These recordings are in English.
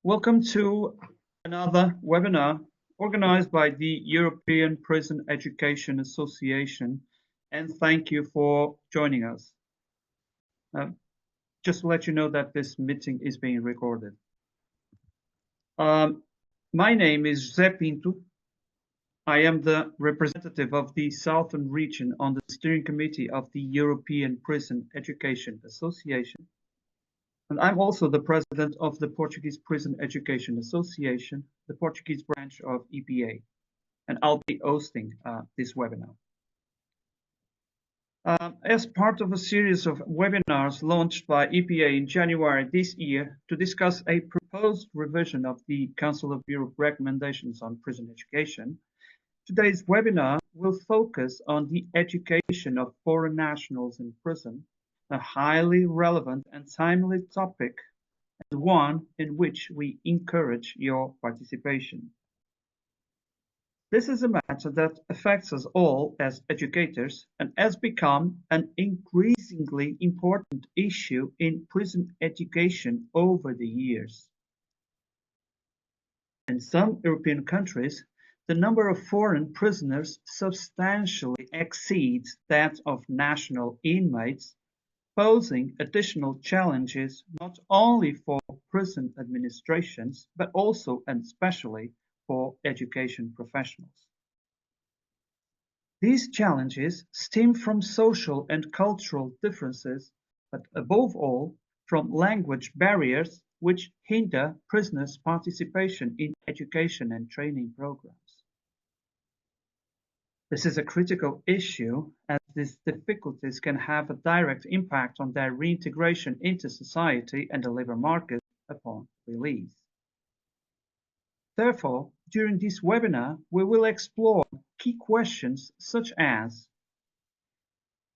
Welcome to another webinar organized by the European Prison Education Association, and thank you for joining us. Just to let you know that this meeting is being recorded. My name is José Pinto. I am the representative of the Southern Region on the steering committee of the European Prison Education Association. And I'm also the president of the Portuguese Prison Education Association, the Portuguese branch of EPEA, and I'll be hosting this webinar. As part of a series of webinars launched by EPEA in January this year to discuss a proposed revision of the Council of Europe recommendations on prison education, today's webinar will focus on the education of foreign nationals in prison, a highly relevant and timely topic, and one in which we encourage your participation. This is a matter that affects us all as educators and has become an increasingly important issue in prison education over the years. In some European countries, the number of foreign prisoners substantially exceeds that of national inmates, posing additional challenges not only for prison administrations, but also and especially for education professionals. These challenges stem from social and cultural differences, but above all, from language barriers which hinder prisoners' participation in education and training programs. This is a critical issue as these difficulties can have a direct impact on their reintegration into society and the labour market upon release. Therefore, during this webinar, we will explore key questions such as: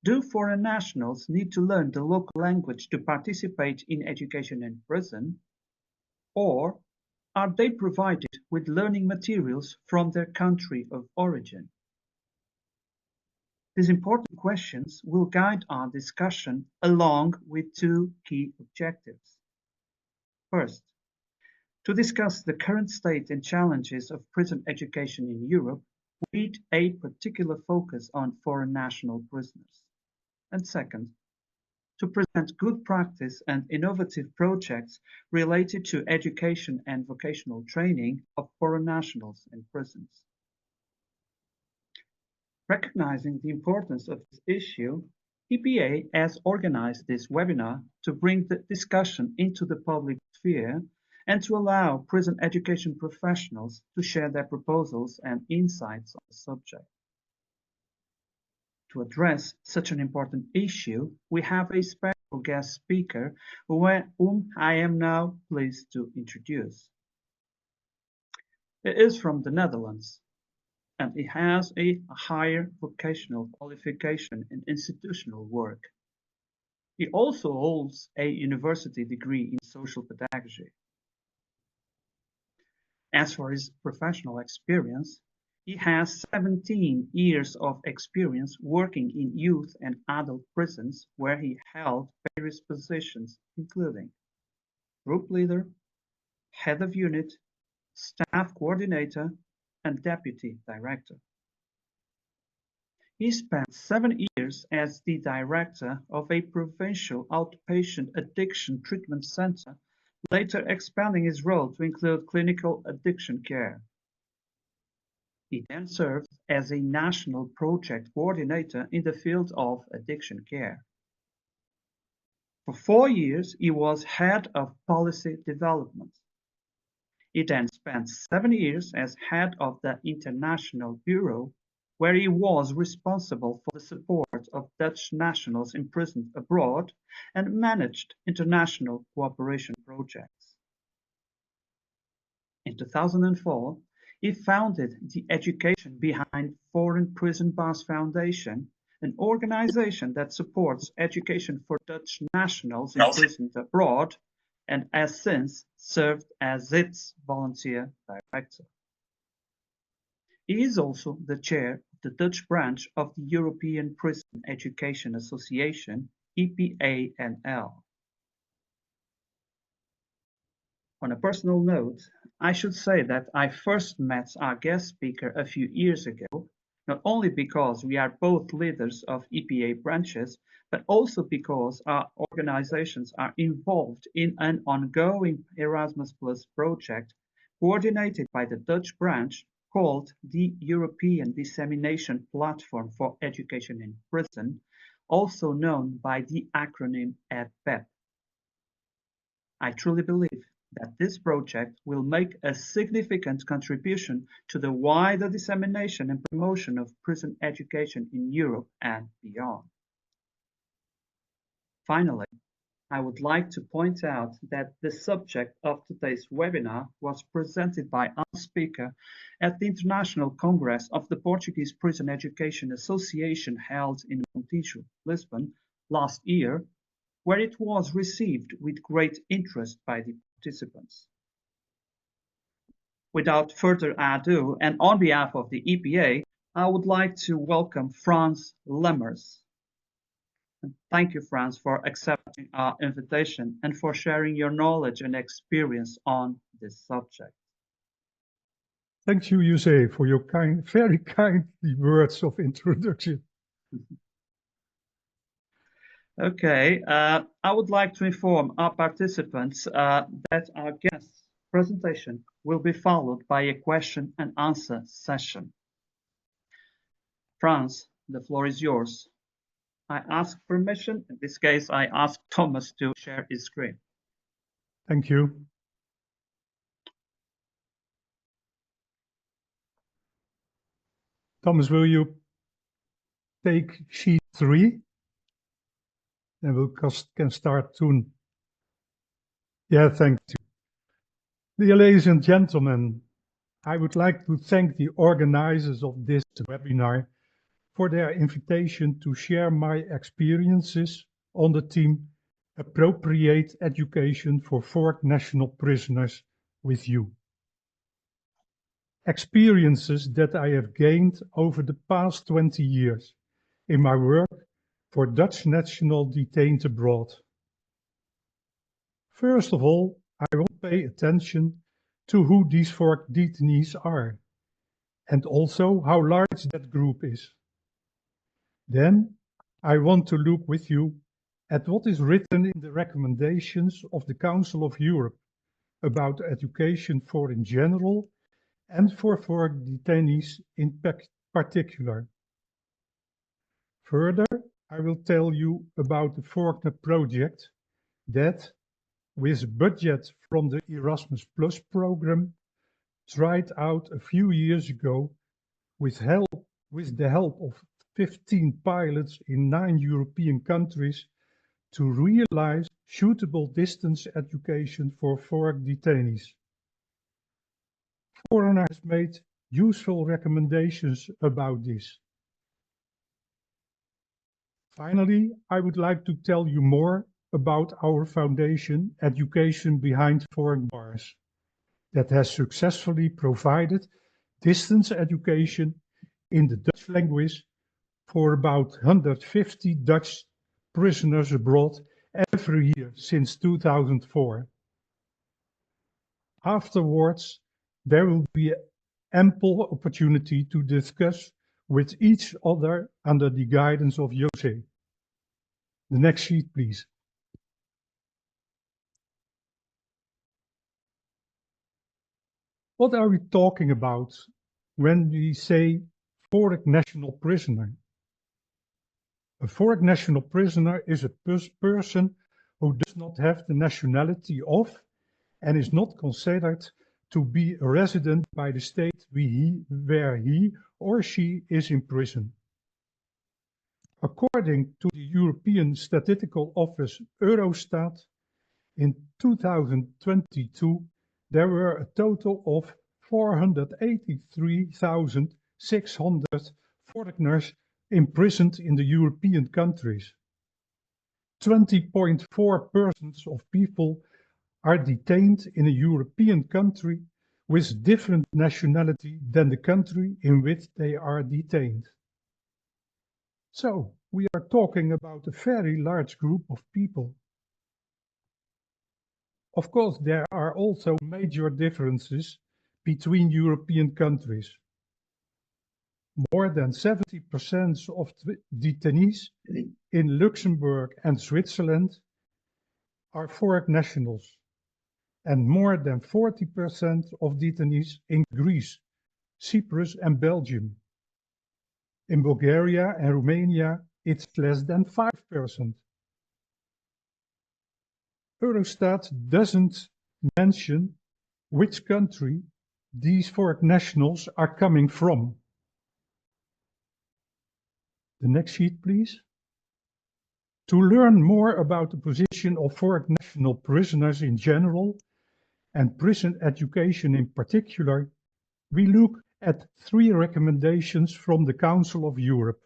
do foreign nationals need to learn the local language to participate in education in prison? Or are they provided with learning materials from their country of origin? These important questions will guide our discussion along with two key objectives. First, to discuss the current state and challenges of prison education in Europe with a particular focus on foreign national prisoners. And second, to present good practice and innovative projects related to education and vocational training of foreign nationals in prisons. Recognizing the importance of this issue, EPEA has organized this webinar to bring the discussion into the public sphere and to allow prison education professionals to share their proposals and insights on the subject. To address such an important issue, we have a special guest speaker whom I am now pleased to introduce. He is from the Netherlands, and he has a higher vocational qualification in institutional work. He also holds a university degree in social pedagogy. As for his professional experience, he has 17 years of experience working in youth and adult prisons where he held various positions including group leader, head of unit, staff coordinator, and deputy director. He spent 7 years as the director of a provincial outpatient addiction treatment center, later expanding his role to include clinical addiction care. He then served as a national project coordinator in the field of addiction care. For 4 years, he was head of policy development. He then spent 7 years as head of the International Bureau, where he was responsible for the support of Dutch nationals imprisoned abroad and managed international cooperation projects. In 2004, he founded the Education Behind Foreign Prison Bars Foundation, an organization that supports education for Dutch nationals imprisoned abroad, and has since served as its volunteer director. He is also the chair of the Dutch branch of the European Prison Education Association, EPEA-NL. On a personal note, I should say that I first met our guest speaker a few years ago, not only because we are both leaders of EPA branches, but also because our organizations are involved in an ongoing Erasmus Plus project coordinated by the Dutch branch called the European Dissemination Platform for Education in Prison, also known by the acronym EPEA. I truly believe that this project will make a significant contribution to the wider dissemination and promotion of prison education in Europe and beyond. Finally, I would like to point out that the subject of today's webinar was presented by our speaker at the International Congress of the Portuguese Prison Education Association held in Montijo, Lisbon, last year, where it was received with great interest by the participants. Without further ado, and on behalf of the EPA, I would like to welcome Frans Lemmers. And thank you, Frans, for accepting our invitation and for sharing your knowledge and experience on this subject. Thank you, Jose, for your very kind words of introduction. Okay, I would like to inform our participants that our guest's presentation will be followed by a question and answer session. Frans, the floor is yours. I ask permission. In this case, I ask Thomas to share his screen. Thank you. Thomas, will you take sheet 3? And we can start soon. Yeah, thank you. Dear ladies and gentlemen, I would like to thank the organizers of this webinar for their invitation to share my experiences on the theme Appropriate Education for Foreign National Prisoners with you. Experiences that I have gained over the past 20 years in my work for Dutch national detained abroad. First of all, I want to pay attention to who these foreign detainees are, and also how large that group is. Then, I want to look with you at what is written in the recommendations of the Council of Europe about education for in general and for foreign detainees in particular. Further, I will tell you about the Faulkner project that, with budget from the Erasmus Plus program, tried out a few years ago with the help of 15 pilots in 9 European countries to realize suitable distance education for foreign detainees. Foreigner has made useful recommendations about this. Finally, I would like to tell you more about our foundation, Education Behind Foreign Bars, that has successfully provided distance education in the Dutch language for about 150 Dutch prisoners abroad every year since 2004. Afterwards, there will be ample opportunity to discuss with each other under the guidance of Jose. The next sheet, please. What are we talking about when we say foreign national prisoner? A foreign national prisoner is a person who does not have the nationality of and is not considered to be a resident by the state where he or she is in prison. According to the European Statistical Office Eurostat, in 2022, there were a total of 483,600 foreigners imprisoned in the European countries. 20.4% of people are detained in a European country with different nationality than the country in which they are detained. So, we are talking about a very large group of people. Of course, there are also major differences between European countries. More than 70% of detainees in Luxembourg and Switzerland are foreign nationals, and more than 40% of detainees in Greece, Cyprus and Belgium. In Bulgaria and Romania, it's less than 5%. Eurostat doesn't mention which country these foreign nationals are coming from. The next sheet, please. To learn more about the position of foreign national prisoners in general and prison education in particular, we look at 3 recommendations from the Council of Europe.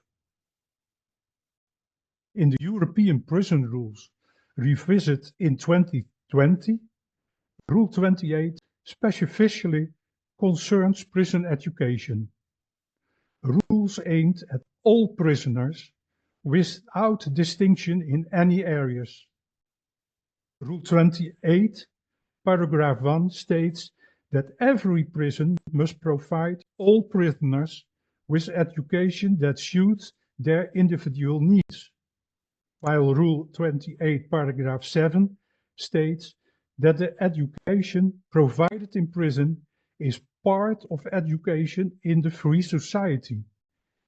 In the European Prison Rules, revisit in 2020, Rule 28 specifically concerns prison education. Rules aimed at all prisoners without distinction in any areas. Rule 28, paragraph 1 states that every prison must provide all prisoners with education that suits their individual needs, while Rule 28, paragraph 7 states that the education provided in prison is part of education in the free society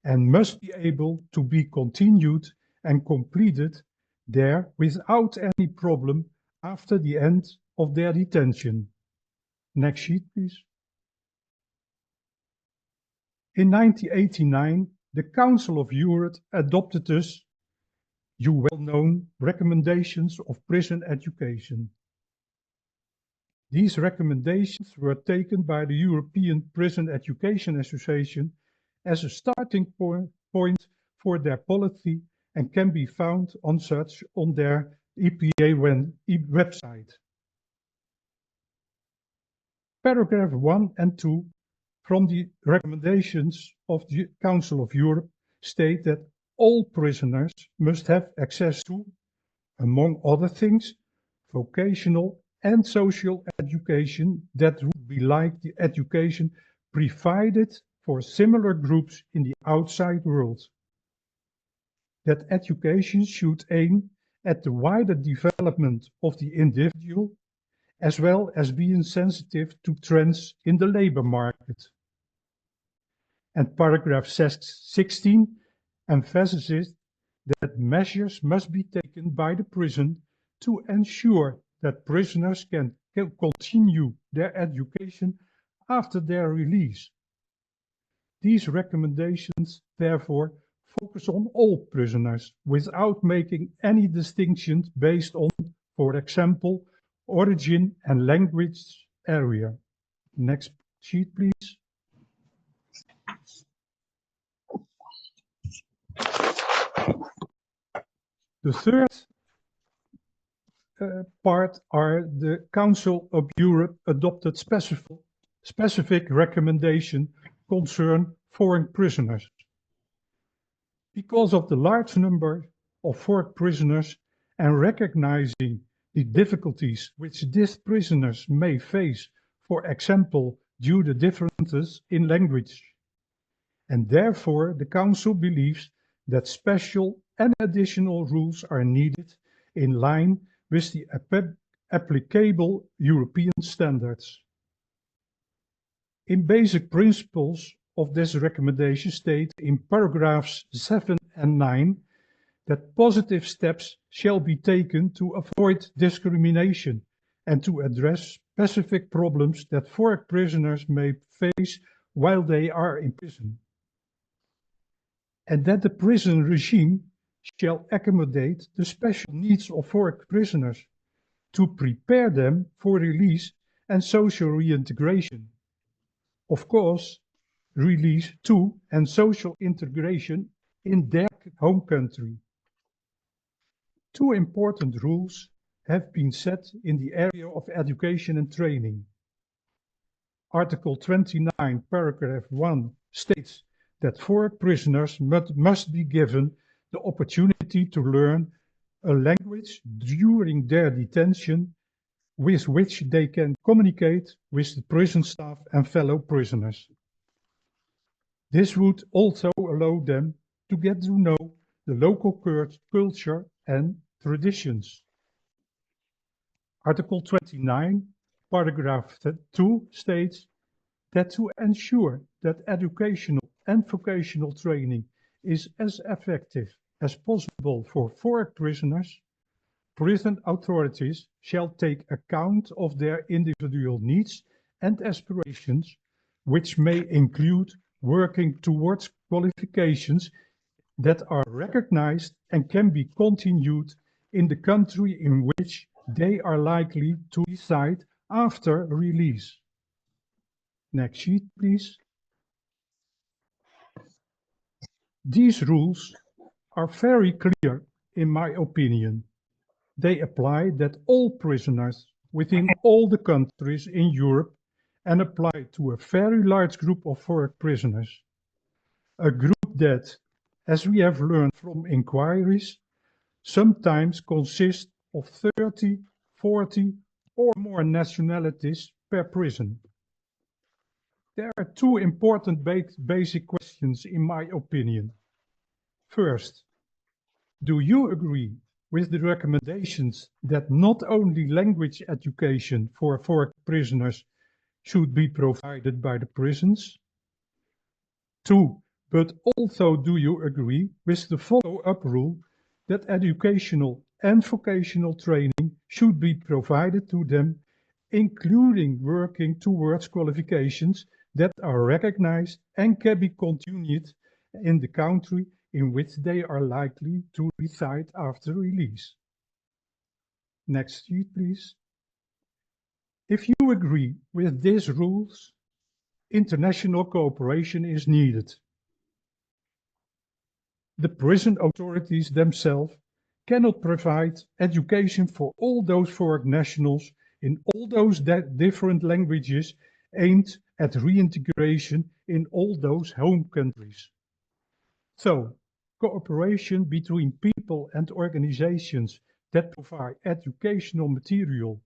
and must be able to be continued and completed there without any problem after the end of their detention. Next sheet, please. In 1989, the Council of Europe adopted these, you well-known, recommendations of prison education. These recommendations were taken by the European Prison Education Association as a starting point for their policy and can be found on their EPEA website. Paragraph 1 and 2 from the recommendations of the Council of Europe state that all prisoners must have access to, among other things, vocational and social education that would be like the education provided for similar groups in the outside world. That education should aim at the wider development of the individual, as well as being sensitive to trends in the labor market. And paragraph 16 emphasizes that measures must be taken by the prison to ensure that prisoners can continue their education after their release. These recommendations, therefore, focus on all prisoners without making any distinctions based on, for example, origin and language area. Next sheet, please. The third part are the Council of Europe adopted specific recommendation concern foreign prisoners. Because of the large number of foreign prisoners and recognizing the difficulties which these prisoners may face, for example, due to differences in language. And therefore, the Council believes that special and additional rules are needed in line with the applicable European standards. In basic principles of this recommendation state in paragraphs 7 and 9 that positive steps shall be taken to avoid discrimination and to address specific problems that foreign prisoners may face while they are in prison. And that the prison regime shall accommodate the special needs of foreign prisoners to prepare them for release and social reintegration. Of course, release to and social integration in their home country. 2 important rules have been set in the area of education and training. Article 29, paragraph 1 states that foreign prisoners must be given the opportunity to learn a language during their detention with which they can communicate with the prison staff and fellow prisoners. This would also allow them to get to know the local culture and traditions. Article 29, paragraph 2 states that to ensure that educational and vocational training is as effective as possible for foreign prisoners, prison authorities shall take account of their individual needs and aspirations, which may include working towards qualifications that are recognized and can be continued in the country in which they are likely to reside after release. Next sheet, please. These rules are very clear, in my opinion. They apply that all prisoners within all the countries in Europe and apply to a very large group of foreign prisoners. A group that, as we have learned from inquiries, sometimes consists of 30, 40 or more nationalities per prison. There are two important basic questions in my opinion. First, do you agree with the recommendations that not only language education for foreign prisoners should be provided by the prisons? Two, but also do you agree with the follow-up rule that educational and vocational training should be provided to them, including working towards qualifications that are recognized and can be continued in the country in which they are likely to reside after release? Next sheet, please. If you agree with these rules, international cooperation is needed. The prison authorities themselves cannot provide education for all those foreign nationals in all those different languages aimed at reintegration in all those home countries. So, cooperation between people and organizations that provide educational material,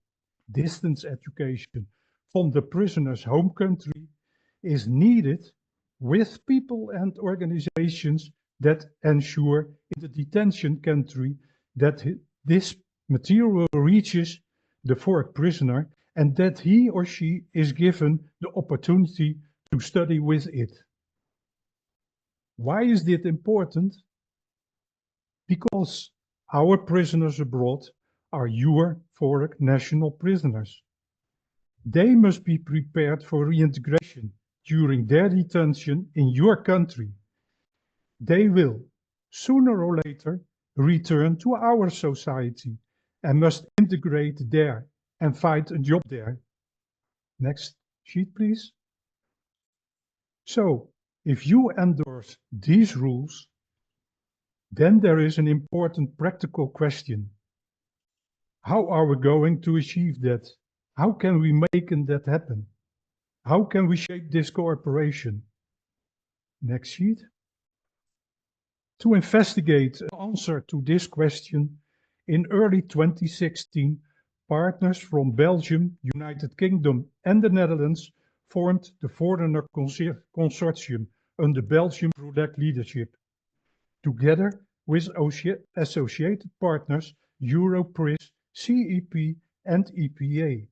distance education, from the prisoner's home country is needed with people and organizations that ensure in the detention country that this material reaches the foreign prisoner and that he or she is given the opportunity to study with it. Why is this important? Because our prisoners abroad are your foreign national prisoners. They must be prepared for reintegration during their detention in your country. They will, sooner or later, return to our society and must integrate there and find a job there. Next sheet, please. So, if you endorse these rules, then there is an important practical question. How are we going to achieve that? How can we make that happen? How can we shape this cooperation? Next sheet. To investigate an answer to this question, in early 2016, partners from Belgium, United Kingdom and the Netherlands formed the Foreigner Consortium under Belgium RULEC leadership, together with associated partners Europris, CEP and EPEA.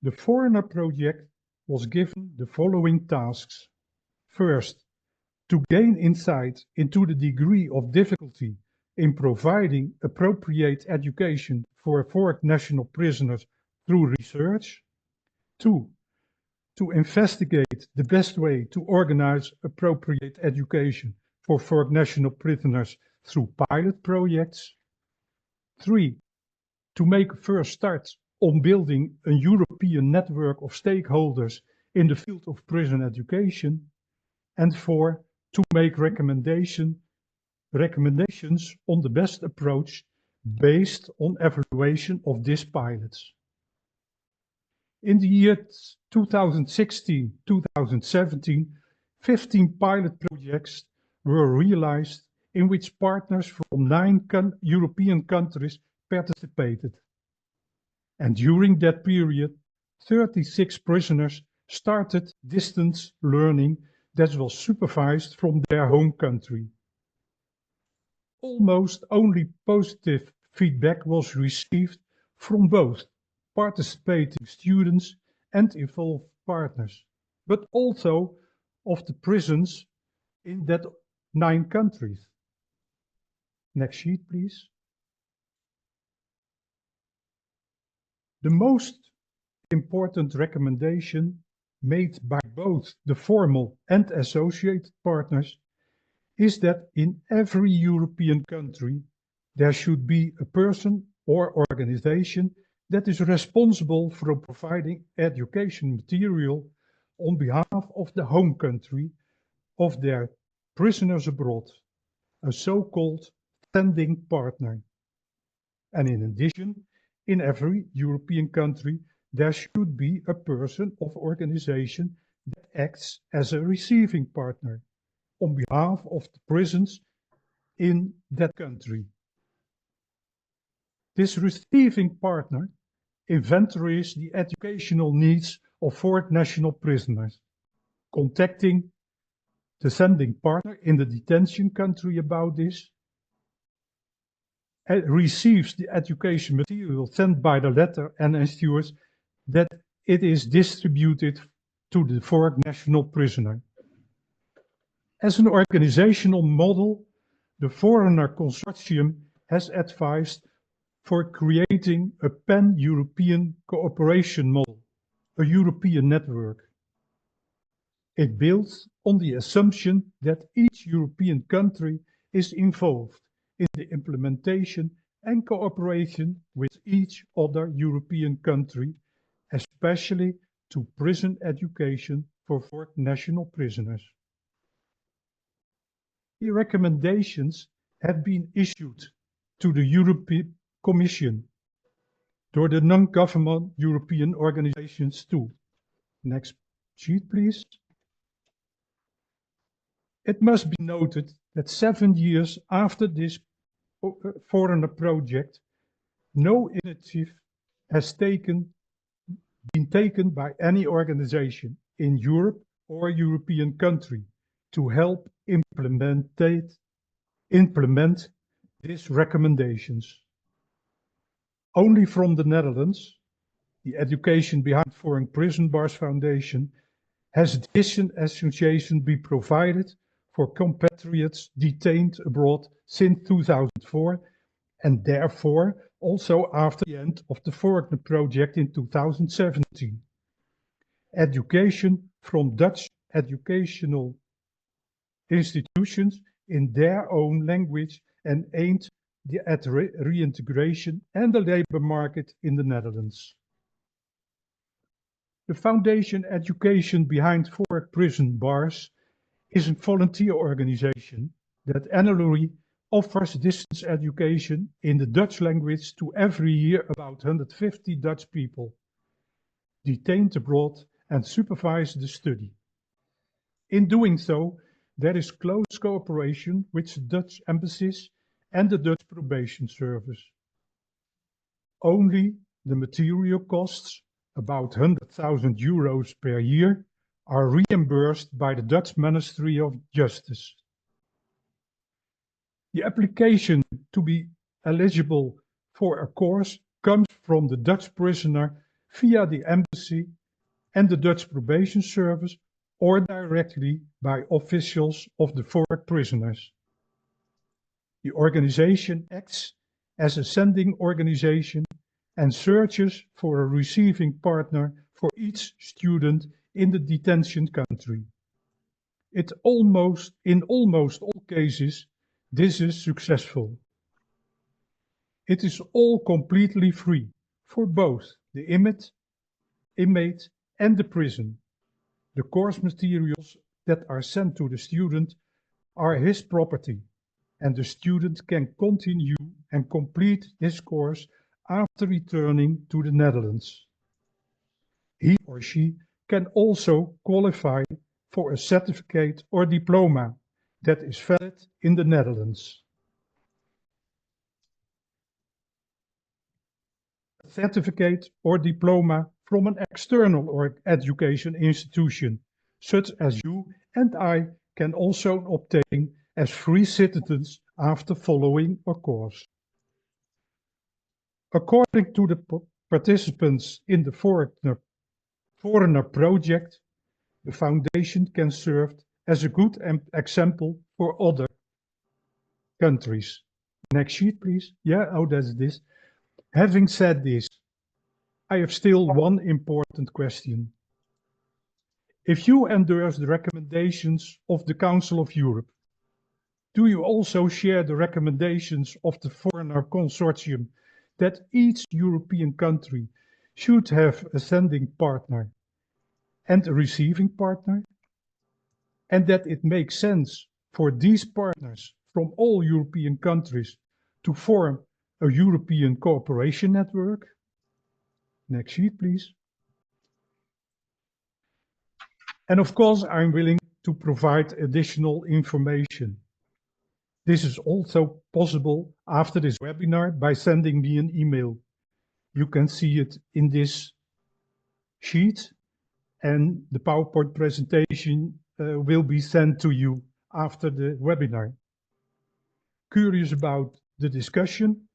The Foreigner project was given the following tasks. First, to gain insight into the degree of difficulty in providing appropriate education for foreign national prisoners through research. Two, to investigate the best way to organize appropriate education for foreign national prisoners through pilot projects. Three, to make a first start on building a European network of stakeholders in the field of prison education. And four, to make recommendations on the best approach based on evaluation of these pilots. In the years 2016-2017, 15 pilot projects were realized in which partners from 9 European countries participated. And during that period, 36 prisoners started distance learning that was supervised from their home country. Almost only positive feedback was received from both participating students and involved partners, but also of the prisons in that 9 countries. Next sheet, please. The most important recommendation made by both the formal and associated partners is that in every European country there should be a person or organization that is responsible for providing education material on behalf of the home country of their prisoners abroad, a so-called standing partner. And in addition, in every European country, there should be a person or organization that acts as a receiving partner on behalf of the prisons in that country. This receiving partner inventories the educational needs of foreign national prisoners, contacting the sending partner in the detention country about this, receives the education material sent by the letter and ensures that it is distributed to the foreign national prisoner. As an organizational model, the Foreigner Consortium has advised for creating a pan-European cooperation model, a European network. It builds on the assumption that each European country is involved in the implementation and cooperation with each other European country, especially to prison education for foreign national prisoners. The recommendations have been issued to the European Commission door the non-government European organizations too. Next sheet, please. It must be noted that 7 years after this foreigner project, no initiative has been taken by any organization in Europe or European country to help implement these recommendations. Only from the Netherlands, the Education Behind Foreign Prison Bars Foundation has this association been provided for compatriots detained abroad since 2004 and therefore also after the end of the Foreigner project in 2017. Education from Dutch educational institutions in their own language and aimed at reintegration and the labor market in the Netherlands. The Foundation Education Behind Foreign Prison Bars is a volunteer organization that annually offers distance education in the Dutch language to every year about 150 Dutch people detained abroad and supervise the study. In doing so, there is close cooperation with the Dutch embassies and the Dutch probation service. Only the material costs, about 100,000 euros per year, are reimbursed by the Dutch Ministry of Justice. The application to be eligible for a course comes from the Dutch prisoner via the embassy and the Dutch probation service or directly by officials of the foreign prisoners. The organization acts as a sending organization and searches for a receiving partner for each student in the detention country. In almost all cases, this is successful. It is all completely free for both the inmate and the prison. The course materials that are sent to the student are his property, and the student can continue and complete his course after returning to the Netherlands. He or she can also qualify for a certificate or diploma that is valid in the Netherlands. A certificate or diploma from an external or education institution, such as you and I can also obtain as free citizens after following a course. According to the participants in the foreigner project, the foundation can serve as a good example for other countries. Next sheet, please. Yeah, oh, that's this. Having said this, I have still one important question. If you endorse the recommendations of the Council of Europe, do you also share the recommendations of the Foreigner Consortium that each European country should have a sending partner and a receiving partner, and that it makes sense for these partners from all European countries to form a European cooperation network? Next sheet, please. And of course, I'm willing to provide additional information. This is also possible after this webinar by sending me an email. You can see it in this sheet, and the PowerPoint presentation will be sent to you after the webinar. Curious about the discussion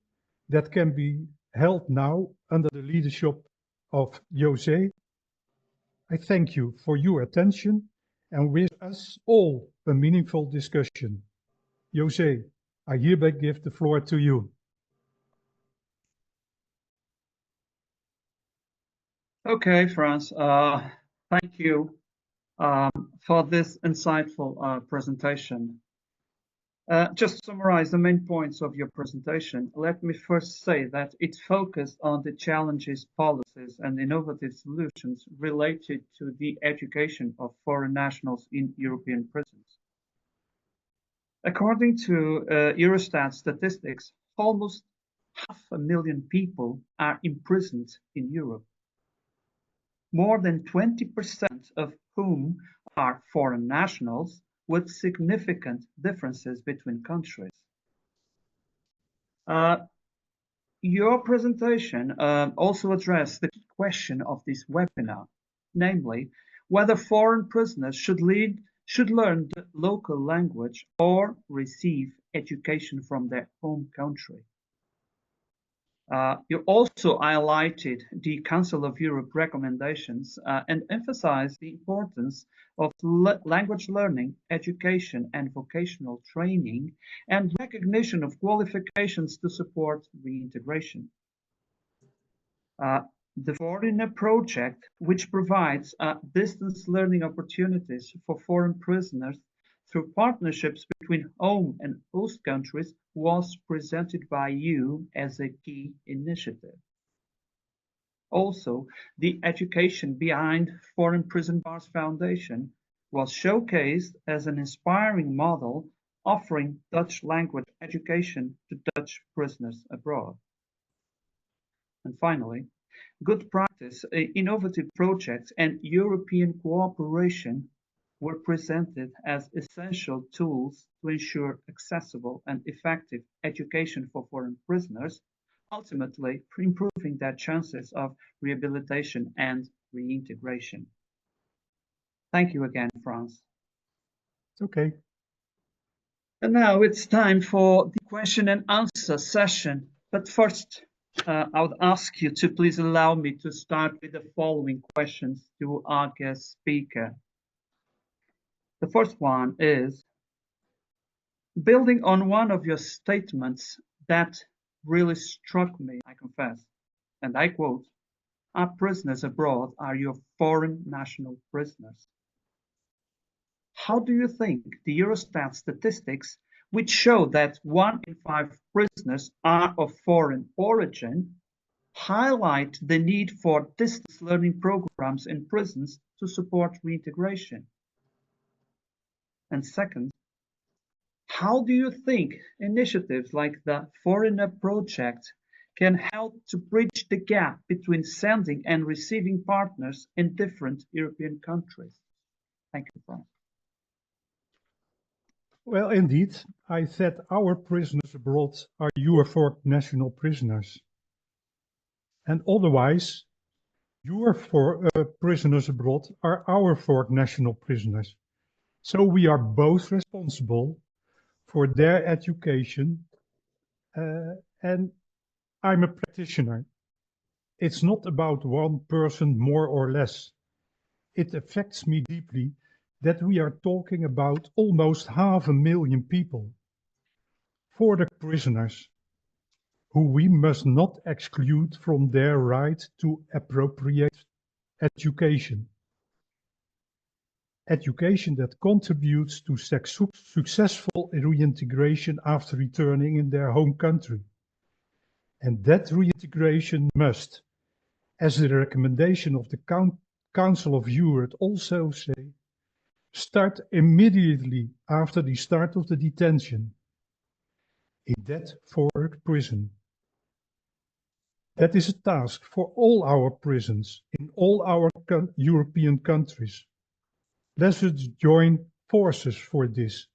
that can be held now under the leadership of Jose. I thank you for your attention and wish us all a meaningful discussion. Jose, I hereby give the floor to you. Okay, Franz, thank you for this insightful presentation. Just to summarize the main points of your presentation, let me first say that it focused on the challenges, policies, and innovative solutions related to the education of foreign nationals in European prisons. According to Eurostat statistics, almost 500,000 people are imprisoned in Europe, more than 20% of whom are foreign nationals, with significant differences between countries. Your presentation also addressed the key question of this webinar, namely whether foreign prisoners should learn the local language or receive education from their home country. You also highlighted the Council of Europe recommendations and emphasized the importance of language learning, education and vocational training, and recognition of qualifications to support reintegration. The Foreigner Project, which provides distance learning opportunities for foreign prisoners through partnerships between home and host countries, was presented by you as a key initiative. Also, the Education Behind Foreign Prison Bars Foundation was showcased as an inspiring model offering Dutch language education to Dutch prisoners abroad. And finally, good practice, innovative projects, and European cooperation were presented as essential tools to ensure accessible and effective education for foreign prisoners, ultimately improving their chances of rehabilitation and reintegration. Thank you again, Franz. Okay. And now it's time for the question and answer session. But first, I would ask you to please allow me to start with the following questions to our guest speaker. The first one is, building on one of your statements that really struck me, I confess, and I quote, "Our prisoners abroad are your foreign national prisoners." How do you think the Eurostat statistics, which show that 1 in 5 prisoners are of foreign origin, highlight the need for distance learning programs in prisons to support reintegration? And second, how do you think initiatives like the Foreigner Project can help to bridge the gap between sending and receiving partners in different European countries? Thank you, Frank. Well, indeed, I said our prisoners abroad are your foreign national prisoners. And otherwise, your four prisoners abroad are our four national prisoners. So we are both responsible for their education. And I'm a practitioner. It's not about one person more or less. It affects me deeply that we are talking about almost 500,000 people, for the prisoners, who we must not exclude from their right to appropriate education. Education that contributes to successful reintegration after returning in their home country. And that reintegration must, as the recommendation of the Council of Europe also say, start immediately after the start of the detention in that forward prison. That is a task for all our prisons in all our European countries. Let us join forces for this.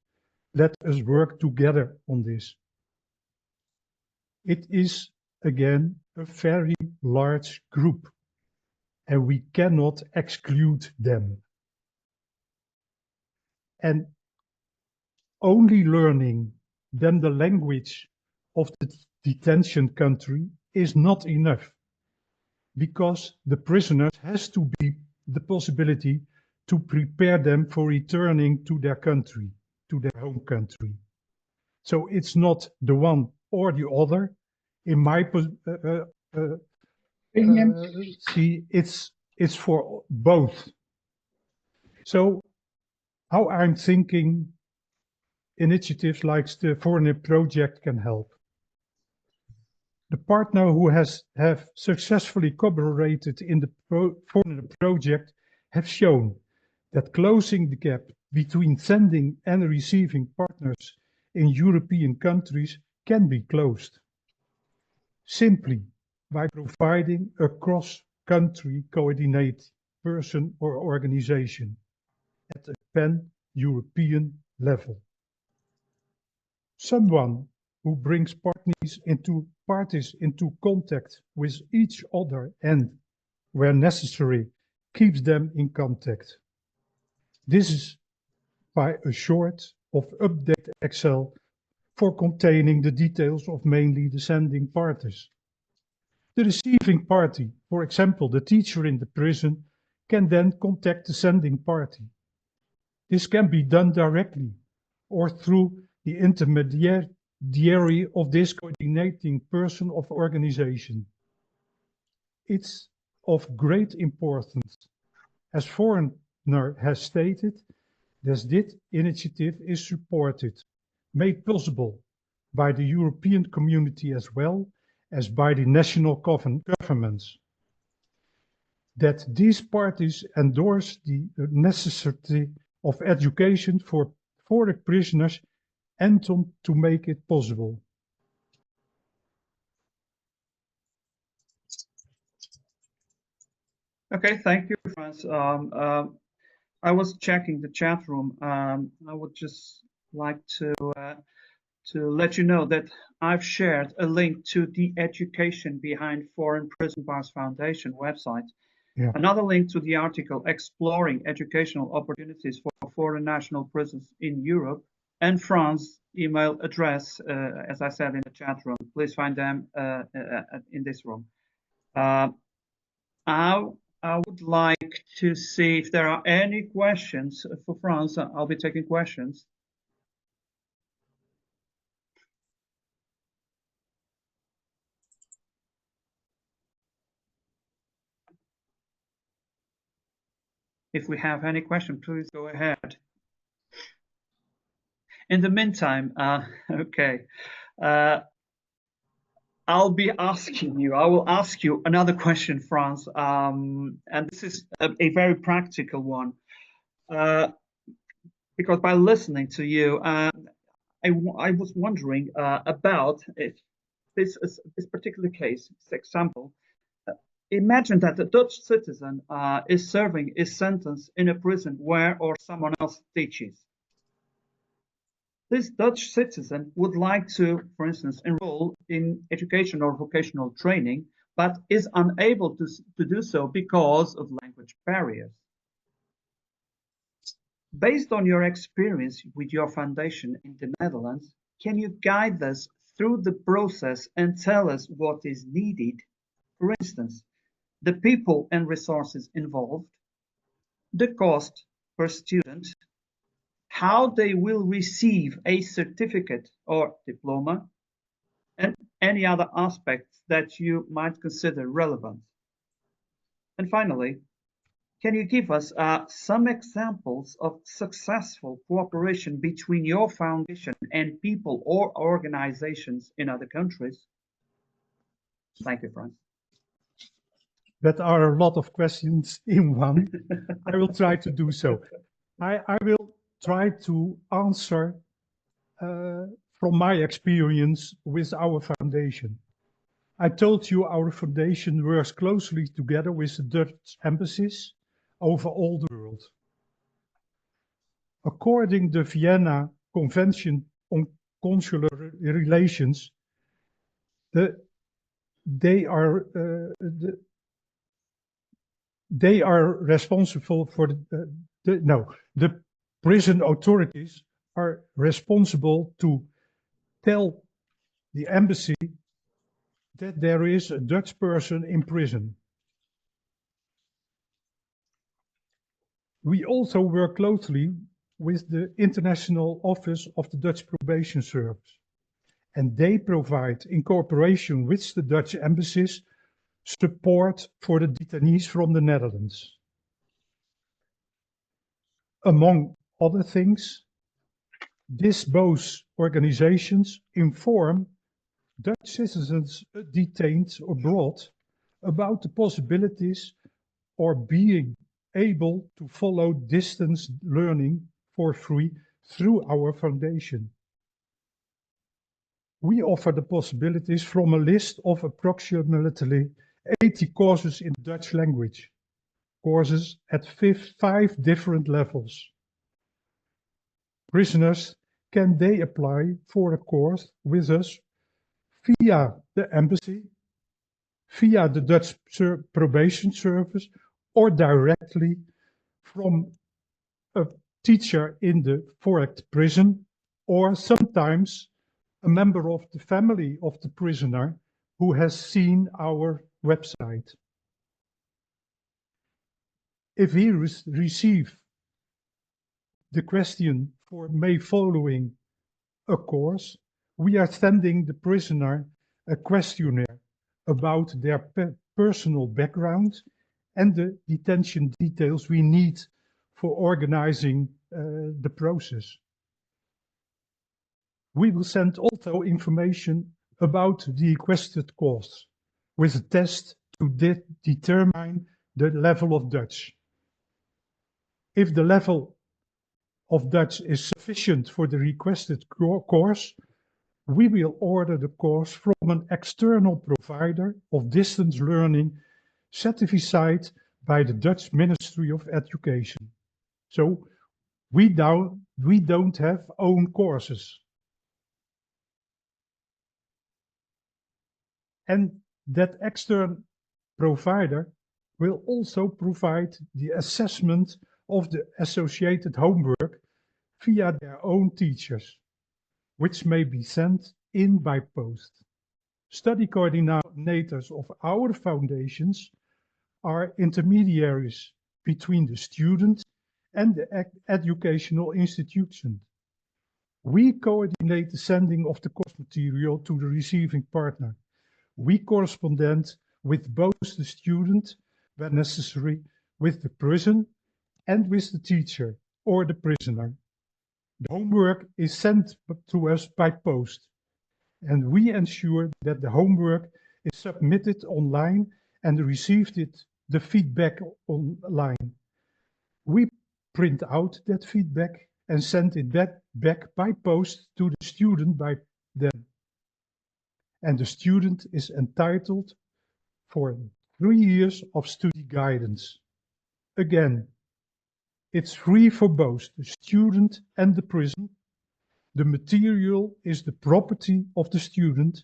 Let us work together on this. It is, again, a very large group, and we cannot exclude them. And only learning them the language of the detention country is not enough, because the prisoners has to be the possibility to prepare them for returning to their country, to their home country. So it's not the one or the other. In my Opinion. see, it's for both. So how I'm thinking initiatives like the Foreigner Project can help. The partner who have successfully collaborated in the Foreigner Project have shown that closing the gap between sending and receiving partners in European countries can be closed simply by providing a cross-country coordinated person or organization at a pan-European level. Someone who brings parties into contact with each other and, where necessary, keeps them in contact. This is by a sort of update Excel for containing the details of mainly the sending parties. The receiving party, for example, the teacher in the prison, can then contact the sending party. This can be done directly or through the intermediary of this coordinating person of organization. It's of great importance, as Foreigner has stated, that this initiative is supported, made possible by the European community as well as by the national governments. That these parties endorse the necessity of education for the prisoners and to make it possible. Okay, thank you, Franz. I was checking the chat room. I would just like to let you know that I've shared a link to the Education Behind Foreign Prison Bars Foundation website. Yeah. Another link to the article Exploring Educational Opportunities for Foreign National Prisons in Europe, and Franz's email address, as I said in the chat room. Please find them in this room. I would like to see if there are any questions for Franz. I'll be taking questions. If we have any question, please go ahead. In the meantime, okay, I will ask you another question, Franz, and this is a very practical one. Because by listening to you, I was wondering about if this particular case, this example. Imagine that a Dutch citizen is serving his sentence in a prison where or someone else teaches. This Dutch citizen would like to, for instance, enroll in education or vocational training, but is unable to do so because of language barriers. Based on your experience with your foundation in the Netherlands, can you guide us through the process and tell us what is needed? For instance, the people and resources involved, the cost per student, how they will receive a certificate or diploma, and any other aspects that you might consider relevant. And finally, can you give us some examples of successful cooperation between your foundation and people or organizations in other countries? Thank you, Franz. That are a lot of questions in one. I will try to do so. I will try to answer from my experience with our foundation. I told you our foundation works closely together with the Dutch embassies over all the world. According to the Vienna Convention on Consular Relations, they are responsible for the prison authorities are responsible to tell the embassy that there is a Dutch person in prison. We also work closely with the International Office of the Dutch Probation Service, and they provide, in cooperation with the Dutch embassies, support for the detainees from the Netherlands. Among other things, these both organizations inform Dutch citizens detained abroad about the possibilities of being able to follow distance learning for free through our foundation. We offer the possibilities from a list of approximately 80 courses in Dutch language, courses at 5 different levels. Prisoners can they apply for a course with us via the embassy, via the Dutch probation service, or directly from a teacher in the foreign prison, or sometimes a member of the family of the prisoner who has seen our website. If we receive the question for May following a course, we are sending the prisoner a questionnaire about their personal background and the detention details we need for organizing the process. We will send also information about the requested course with a test to determine the level of Dutch. If the level of Dutch is sufficient for the requested course, we will order the course from an external provider of distance learning certified by the Dutch Ministry of Education. So we don't have own courses. And that external provider will also provide the assessment of the associated homework via their own teachers, which may be sent in by post. Study coordinators of our foundations are intermediaries between the student and the educational institution. We coordinate the sending of the course material to the receiving partner. We correspond with both the student, when necessary, with the prison and with the teacher or the prisoner. The homework is sent to us by post, and we ensure that the homework is submitted online and received the feedback online. We print out that feedback and send it back by post to the student by then. And the student is entitled for 3 years of study guidance. Again, it's free for both the student and the prison. The material is the property of the student,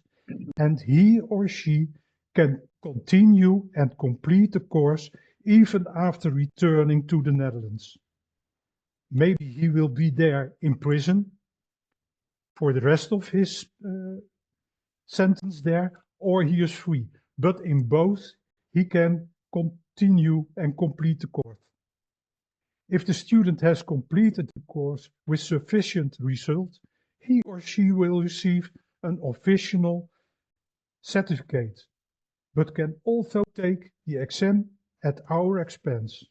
and he or she can continue and complete the course even after returning to the Netherlands. Maybe he will be there in prison for the rest of his sentence there, or he is free. But in both, he can continue and complete the course. If the student has completed the course with sufficient result, he or she will receive an official certificate, but can also take the exam at our expense.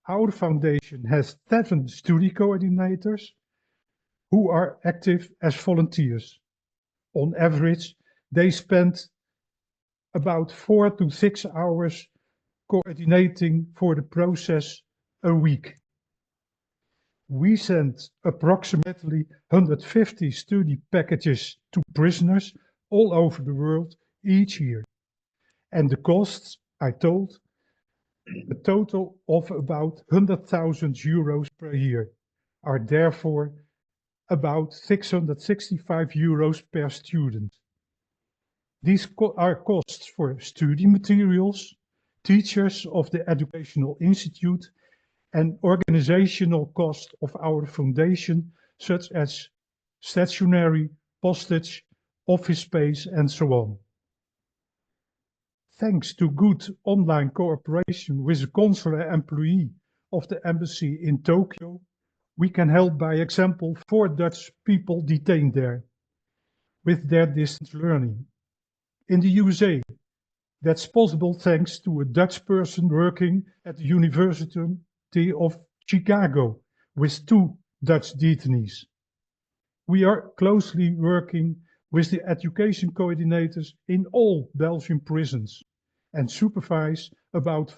Our foundation has 7 study coordinators who are active as volunteers. On average, they spend about 4 to 6 hours coordinating for the process a week. We send approximately 150 study packages to prisoners all over the world each year. And the costs, I told, a total of about 100,000 euros per year, are therefore about 665 euros per student. These are costs for study materials, teachers of the Educational Institute, and organizational cost of our foundation, such as stationery, postage, office space, and so on. Thanks to good online cooperation with a consular employee of the embassy in Tokyo, we can help by example 4 Dutch people detained there with their distance learning. In the USA, that's possible thanks to a Dutch person working at the University of Chicago with 2 Dutch detainees. We are closely working with the education coordinators in all Belgian prisons and supervise about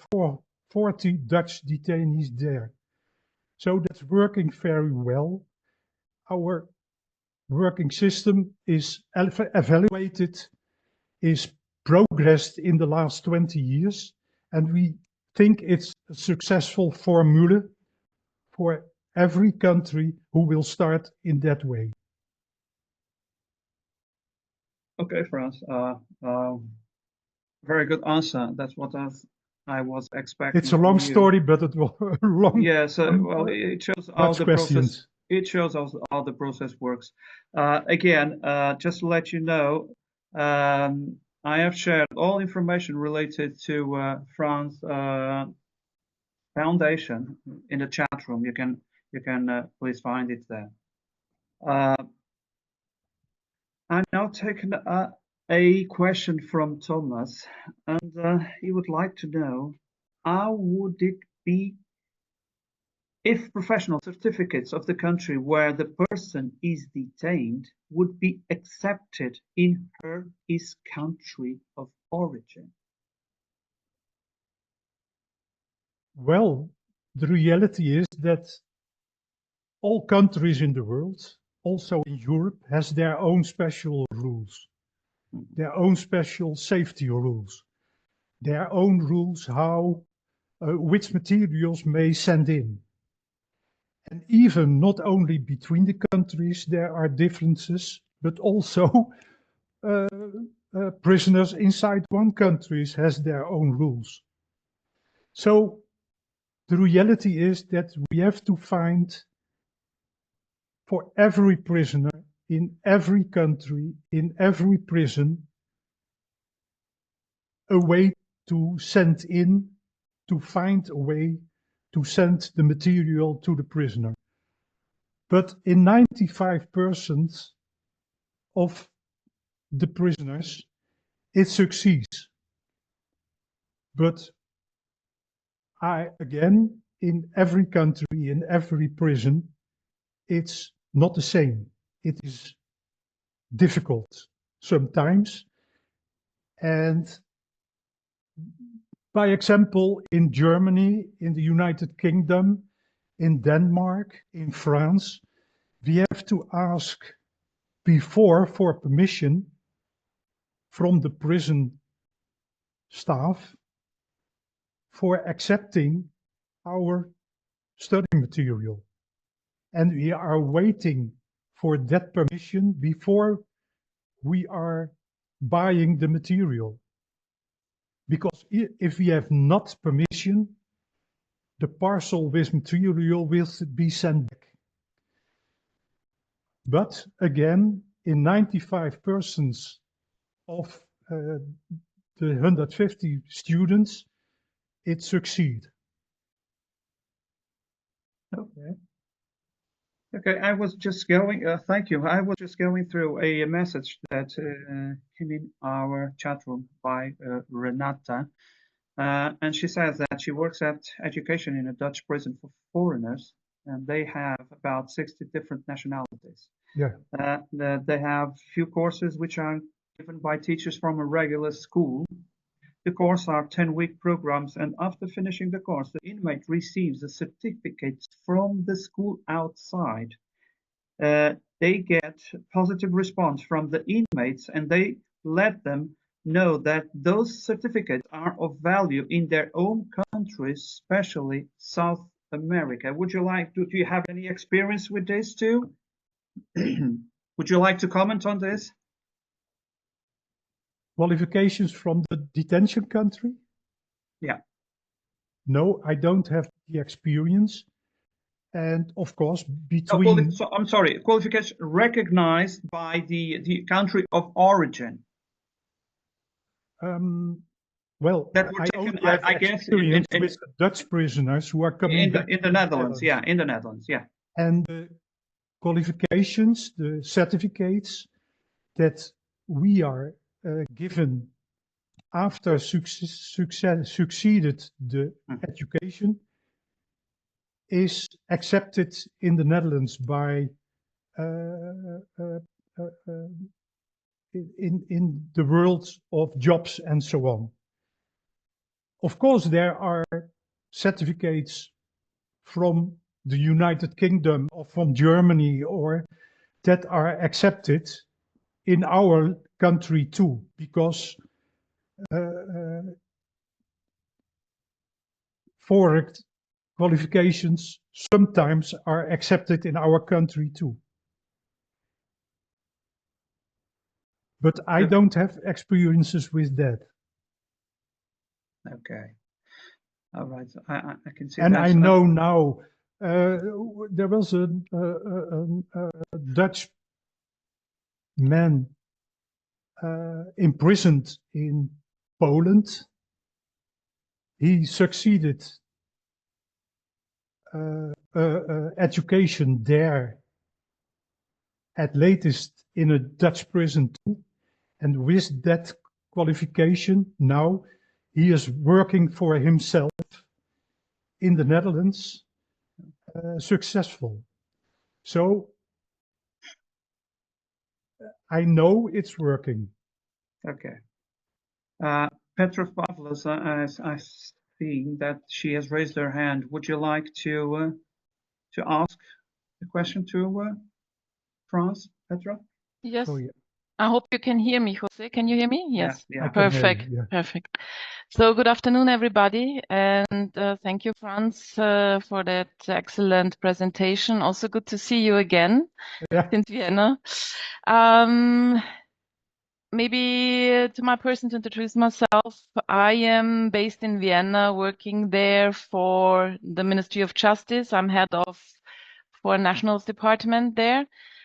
40 Dutch detainees there. So that's working very well. Our working system is evaluated, is progressed in the last 20 years, and we think it's a successful formula for every country who will start in that way. Okay, Frans. Very good answer. That's what I was expecting It's a from long you. story, but it was a long. Yeah, so well, it shows how much the questions. process. It shows how the process works. Again, just to let you know, I have shared all information related to Frans' foundation in the chat room. You can please find it there. I'm now taking a question from Thomas, and he would like to know how would it be if professional certificates of the country where the person is detained would be accepted in his country of origin? Well, the reality is that all countries in the world, also in Europe, has their own special rules, their own special safety rules, their own rules how which materials may send in. And even not only between the countries there are differences, but also prisoners inside one country has their own rules. So the reality is that we have to find for every prisoner in every country, in every prison, a way to send in, to find a way to send the material to the prisoner. But in 95% of the prisoners, it succeeds. But again, in every country, in every prison, it's not the same. It is difficult sometimes. And by example, in Germany, in the United Kingdom, in Denmark, in France, we have to ask before for permission from the prison staff for accepting our study material. And we are waiting for that permission before we are buying the material. Because if we have not permission, the parcel with material will be sent back. But again, in 95% of the 150 students, it succeed. Okay. Okay, I was just going, thank you. I was just going through a message that came in our chat room by Renata. And she says that she works at education in a Dutch prison for foreigners, and they have about 60 different nationalities. Yeah. They have few courses which are given by teachers from a regular school. The course are 10-week programs, and after finishing the course, the inmate receives a certificate from the school outside. They get positive response from the inmates, and they let them know that those certificates are of value in their own countries, especially South America. Would you like to, do you have any experience with this too? Would you like to comment on this? Qualifications from the detention country? Yeah. No, I don't have the experience. And of course, No, between... I'm sorry, qualification recognized by the country of origin. Well, That were I taken, only have I guess, experience with Dutch prisoners who are coming back in the Netherlands. Yeah, in the Netherlands. Yeah. And the qualifications, the certificates that we are given after succeeded the education is accepted in the Netherlands by in the world of jobs and so on. Of course, there are certificates from the United Kingdom or from Germany or that are accepted in our country too, because foreign qualifications sometimes are accepted in our country too. But I don't have experiences with that. Okay. All right. I can see and that. I know now there was a Dutch man imprisoned in Poland. He succeeded education there, at latest in a Dutch prison too. And with that qualification, now he is working for himself in the Netherlands, successful. So I know it's working. Okay. Petra Pavlos, I see that she has raised her hand. Would you like to ask the question to Franz, Petra? Yes. Oh, yeah. I hope you can hear me, Jose. Can you hear me? Yes. Yeah, I can hear Perfect. you, yeah. Perfect. So good afternoon, everybody, and thank you, Franz, for that excellent presentation. Also good to see you again Yeah. in Vienna. Maybe to my person to introduce myself, I am based in Vienna, working there for the Ministry of Justice. I'm head of Foreign Nationals Department there.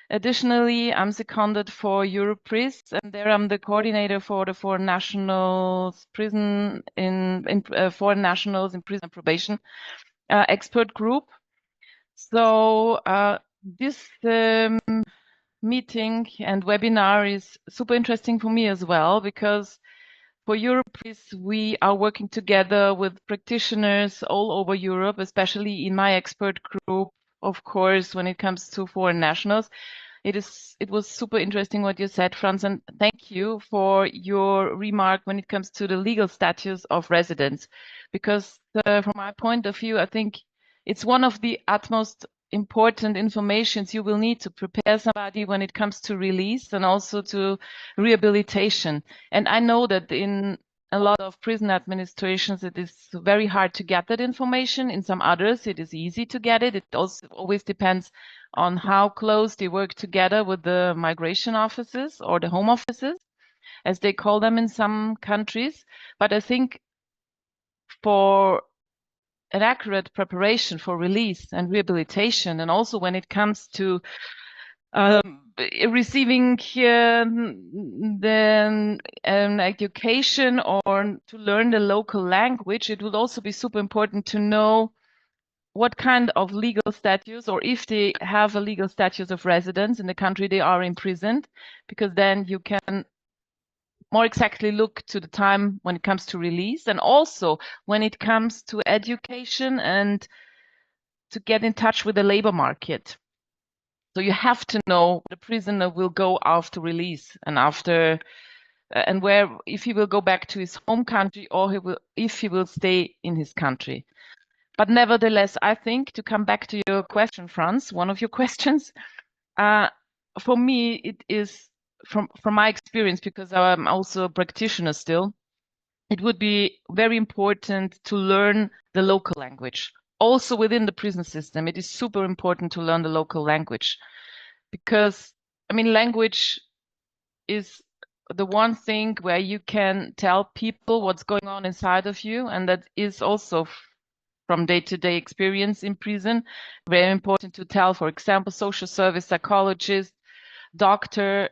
Additionally, I'm seconded for Europris, and there I'm the coordinator for the Foreign Nationals Prison Foreign Nationals in Prison and Probation expert group. So this meeting and webinar is super interesting for me as well, because for Europris, we are working together with practitioners all over Europe, especially in my expert group, of course, when it comes to foreign nationals. It was super interesting what you said, Franz, and thank you for your remark when it comes to the legal status of residents, because from my point of view, I think it's one of the utmost important informations you will need to prepare somebody when it comes to release and also to rehabilitation. And I know that in a lot of prison administrations, it is very hard to get that information. In some others, it is easy to get it. It also always depends on how close they work together with the migration offices or the home offices. as they call them in some countries. But I think for an accurate preparation for release and rehabilitation, and also when it comes to receiving then an education or to learn the local language, it would also be super important to know what kind of legal status, or if they have a legal status of residence in the country they are imprisoned, because then you can more exactly look to the time when it comes to release, and also when it comes to education and to get in touch with the labor market. So you have to know the prisoner will go after release and after and where, if he will go back to his home country, or if he will stay in his country. But nevertheless, I think, to come back to your question, Franz, one of your questions, for me, it is from my experience, because I'm also a practitioner still, it would be very important to learn the local language. Also within the prison system, it is super important to learn the local language, because, I mean, language is the one thing where you can tell people what's going on inside of you, and that is also from day-to-day experience in prison very important to tell, for example, social service psychologist, doctor,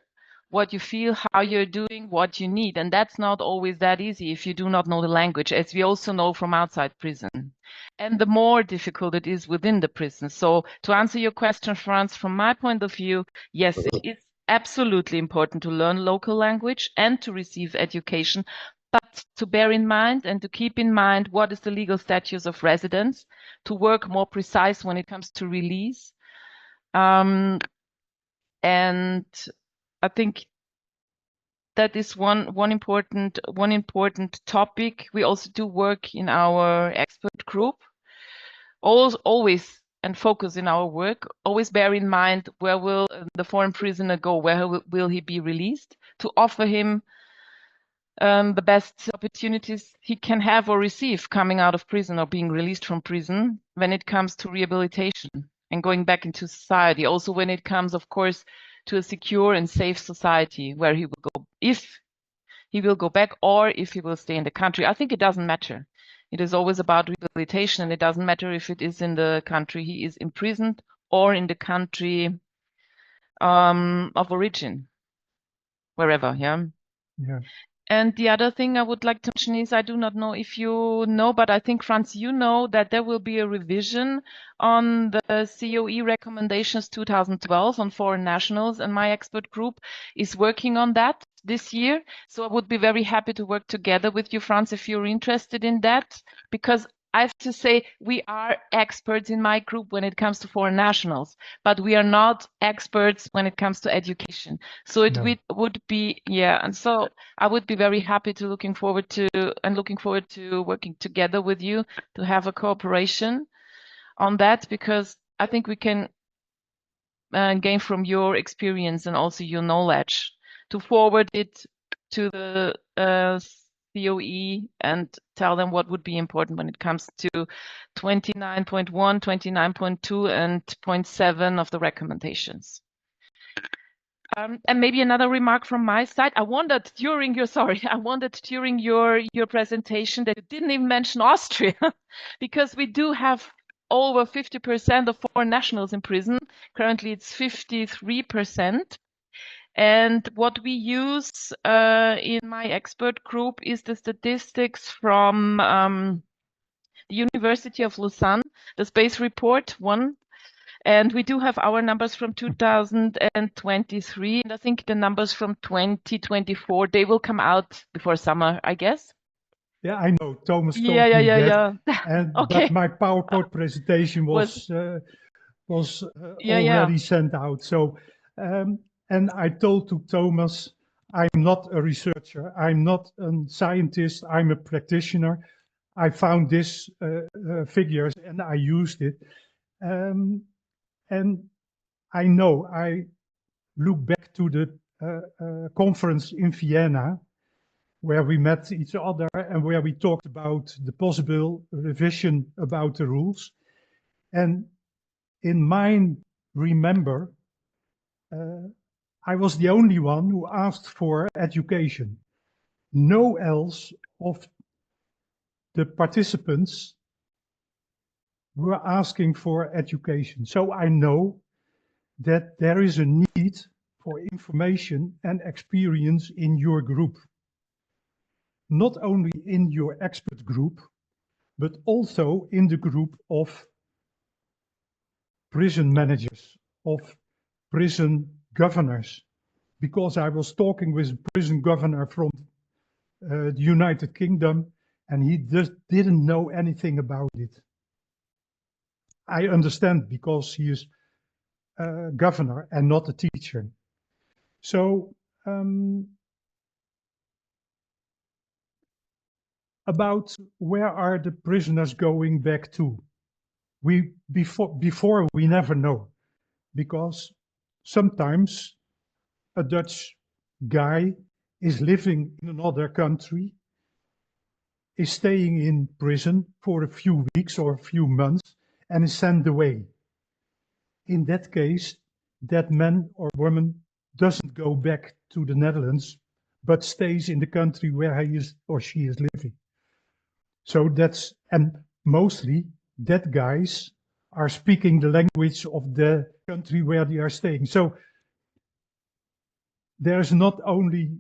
what you feel, how you're doing, what you need. And that's not always that easy if you do not know the language, as we also know from outside prison. And the more difficult it is within the prison. So to answer your question, Franz, from my point of view, yes, it is absolutely important to learn local language and to receive education, but to bear in mind and to keep in mind what is the legal status of residence, to work more precise when it comes to release. And I think that is one important topic. We also do work in our expert group. Always and focus in our work. Always bear in mind, where will the foreign prisoner go? Where will he be released? To offer him the best opportunities he can have or receive coming out of prison or being released from prison when it comes to rehabilitation and going back into society. Also when it comes, of course, to a secure and safe society where he will go, if he will go back or if he will stay in the country. I think it doesn't matter. It is always about rehabilitation, and it doesn't matter if it is in the country he is imprisoned or in the country of origin, wherever, yeah. Yeah. And the other thing I would like to mention is, I do not know if you know, but I think, Franz, you know that there will be a revision on the COE recommendations 2012 on foreign nationals, and my expert group is working on that this year. So I would be very happy to work together with you, Franz, if you're interested in that, because I have to say we are experts in my group when it comes to foreign nationals, but we are not experts when it comes to education. So it would be, yeah, and so I would be very happy to looking forward to working together with you to have a cooperation on that, because I think we can gain from your experience and also your knowledge to forward it to the COE and tell them what would be important when it comes to 29.1, 29.2, and 0.7 of the recommendations. And maybe another remark from my side. I wondered during your presentation that you didn't even mention Austria, because we do have over 50% of foreign nationals in prison. Currently, it's 53%. And what we use in my expert group is the statistics from the University of Lausanne, the Space Report 1. And we do have our numbers from 2023, and I think the numbers from 2024, they will come out before summer, I guess. Yeah, I know. Thomas told me Yeah. And Okay. but my PowerPoint presentation was already sent out. So and I told to Thomas, I'm not a researcher. I'm not a scientist. I'm a practitioner. I found this figures and I used it. And I know I look back to the conference in Vienna, where we met each other and where we talked about the possible revision about the rules. And in mine, remember, I was the only one who asked for education. No else of the participants were asking for education. So I know that there is a need for information and experience in your group. Not only in your expert group, but also in the group of prison managers, of prison governors, because I was talking with a prison governor from the United Kingdom, and he just didn't know anything about it. I understand, because he is a governor and not a teacher. So about where are the prisoners going back to? Before we never know, because sometimes a Dutch guy is living in another country, is staying in prison for a few weeks or a few months, and is sent away. In that case, that man or woman doesn't go back to the Netherlands, but stays in the country where he is or she is living. So that's, and mostly that guys are speaking the language of the country where they are staying. So there's not only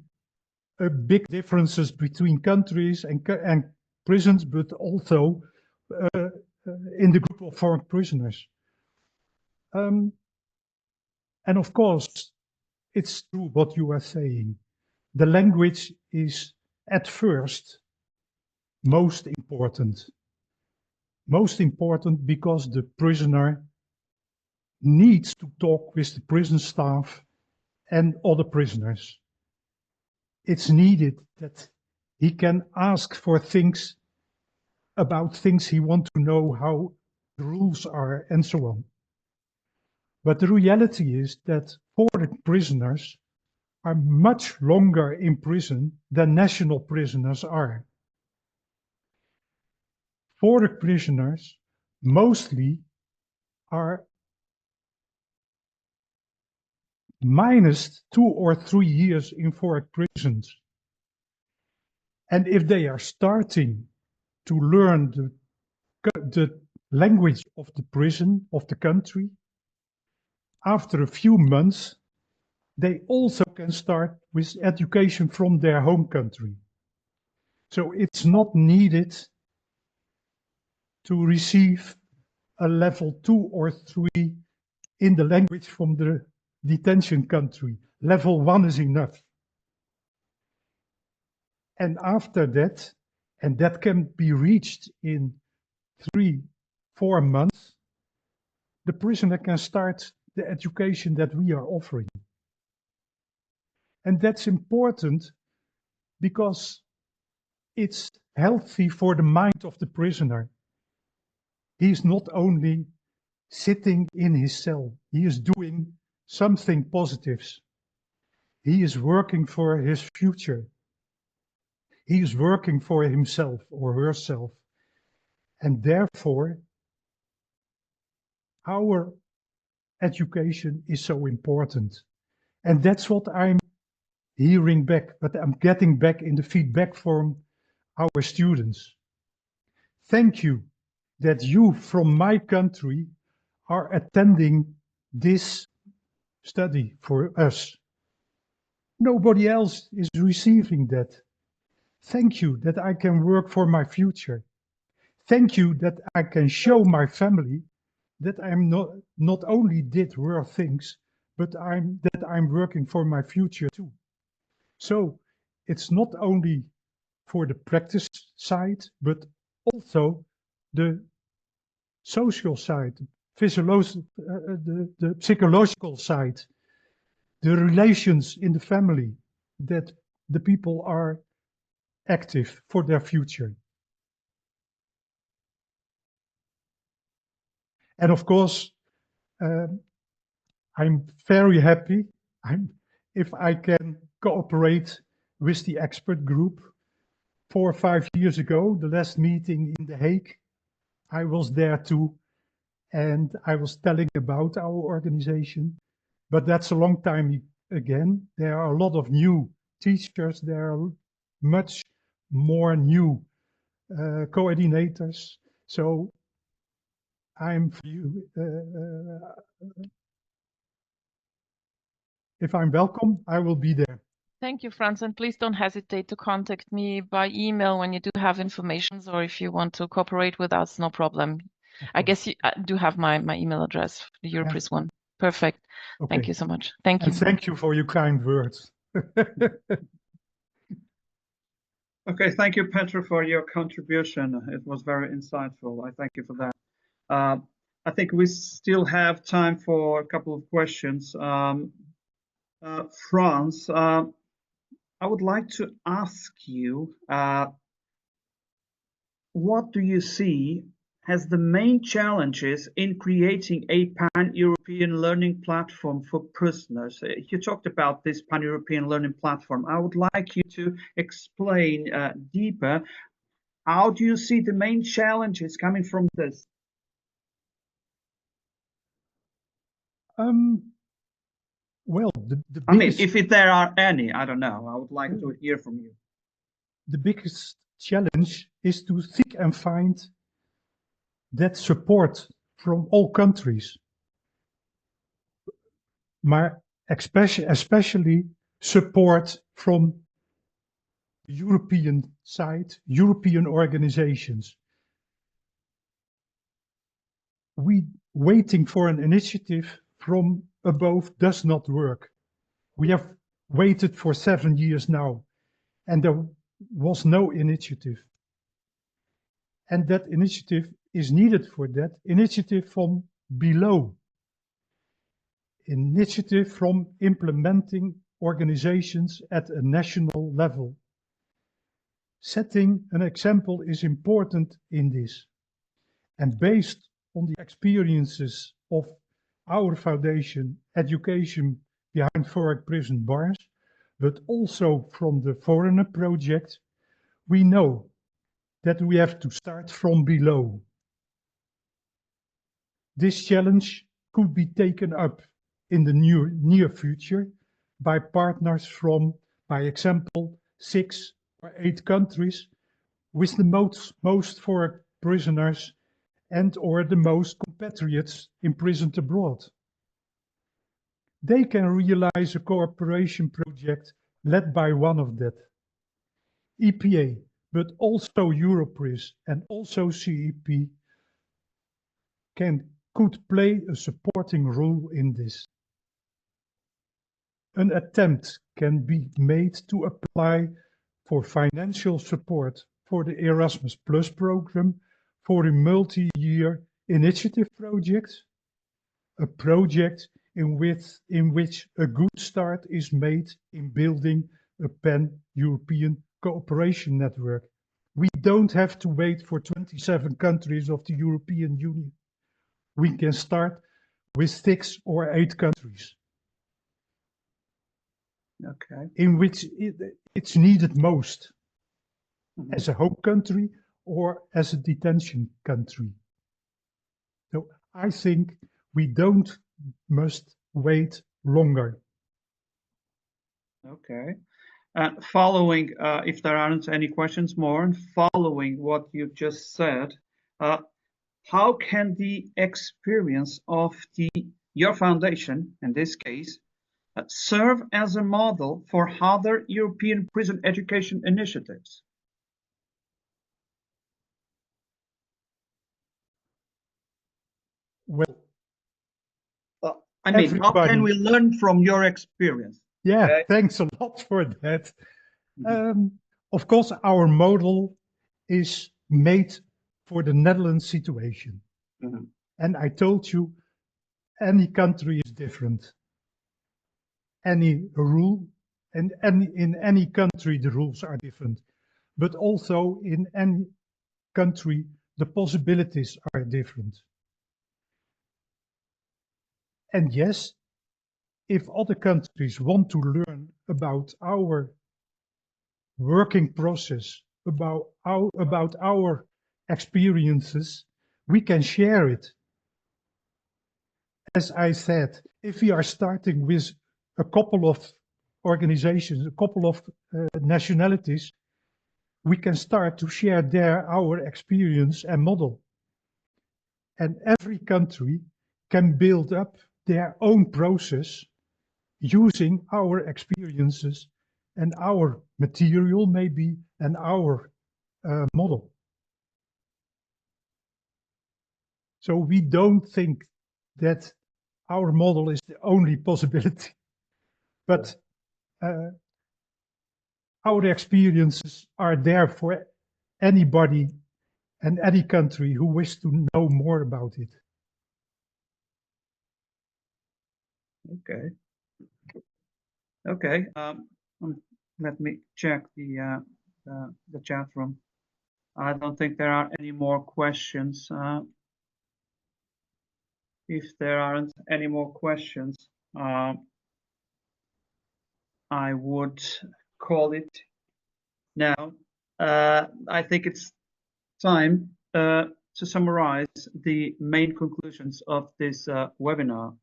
a big differences between countries and prisons, but also in the group of foreign prisoners. And of course, it's true what you are saying. The language is at first most important. Most important because the prisoner needs to talk with the prison staff and other prisoners. It's needed that he can ask for things about things he wants to know, how the rules are, and so on. But the reality is that foreign prisoners are much longer in prison than national prisoners are. Foreign prisoners mostly are minus 2 or 3 years in foreign prisons. And if they are starting to learn the language of the prison, of the country, after a few months, they also can start with education from their home country. So it's not needed to receive a level 2 or 3 in the language from the detention country. Level 1 is enough. And after that, and that can be reached in 3-4 months, the prisoner can start the education that we are offering. And that's important because it's healthy for the mind of the prisoner. He's not only sitting in his cell, he is doing something positive. He is working for his future. He is working for himself or herself. And therefore, our education is so important. And that's what I'm hearing back, but I'm getting back in the feedback from our students. Thank you that you from my country are attending this study for us. Nobody else is receiving that. Thank you that I can work for my future. Thank you that I can show my family that I'm not only did work things, but that I'm working for my future too. So it's not only for the practice side, but also the social side, the psychological side, the relations in the family, that the people are active for their future. And of course, I'm very happy if I can cooperate with the expert group. 4 or 5 years ago, the last meeting in The Hague, I was there too, and I was telling about our organization, but that's a long time again, there are a lot of new teachers, there are much more new coordinators. So I'm for you. If I'm welcome, I will be there. Thank you, Franz, and please don't hesitate to contact me by email when you do have information, or if you want to cooperate with us, no problem. I guess you do have my email address, the Europris one. Perfect. Okay. Thank you so much. Thank you. And thank you for your kind words. Okay, thank you, Petra, for your contribution. It was very insightful. I thank you for that. I think we still have time for a couple of questions. Franz, I would like to ask you, what do you see as the main challenges in creating a pan-European learning platform for prisoners? You talked about this pan-European learning platform. I would like you to explain deeper, how do you see the main challenges coming from this? Well, I mean, if there are any, I don't know. I would like to hear from you. The biggest challenge is to seek and find that support from all countries, but especially support from the European side, European organizations. We waiting for an initiative from above does not work. We have waited for 7 years now, and there was no initiative. And that initiative is needed for that initiative from below. Initiative from implementing organizations at a national level. Setting an example is important in this. And based on the experiences of our foundation, Education Behind Foreign Prison Bars, but also from the Foreigner Project, we know that we have to start from below. This challenge could be taken up in the near future by partners from, by example, 6 or 8 countries with the most foreign prisoners and or the most compatriots imprisoned abroad. They can realize a cooperation project led by one of that. EPEA, but also Europris and also CEP could play a supporting role in this. An attempt can be made to apply for financial support for the Erasmus Plus program for a multi-year initiative project, a project in which a good start is made in building a pan-European cooperation network. We don't have to wait for 27 countries of the European Union. We can start with 6 or 8 countries. Okay. In which it's needed most, as a home country or as a detention country. So I think we must wait longer. Okay. Following, if there aren't any questions more, and following what you just said, how can the experience of your foundation, in this case, serve as a model for other European prison education initiatives? Well, I mean, how can we learn from your experience? Yeah, okay. Thanks a lot for that. Of course, our model is made for the Netherlands situation. And I told you, any country is different. Any rule, and in any country, the rules are different. But also in any country, the possibilities are different. And yes, if other countries want to learn about our working process, about our experiences, we can share it. As I said, if we are starting with a couple of organizations, a couple of nationalities, we can start to share our experience and model. And every country can build up their own process using our experiences and our material maybe and our model. So we don't think that our model is the only possibility, but our experiences are there for anybody and any country who wishes to know more about it. Okay. Okay. Let me check the chat room. I don't think there are any more questions. If there aren't any more questions, I would call it now. I think it's time to summarize the main conclusions of this webinar.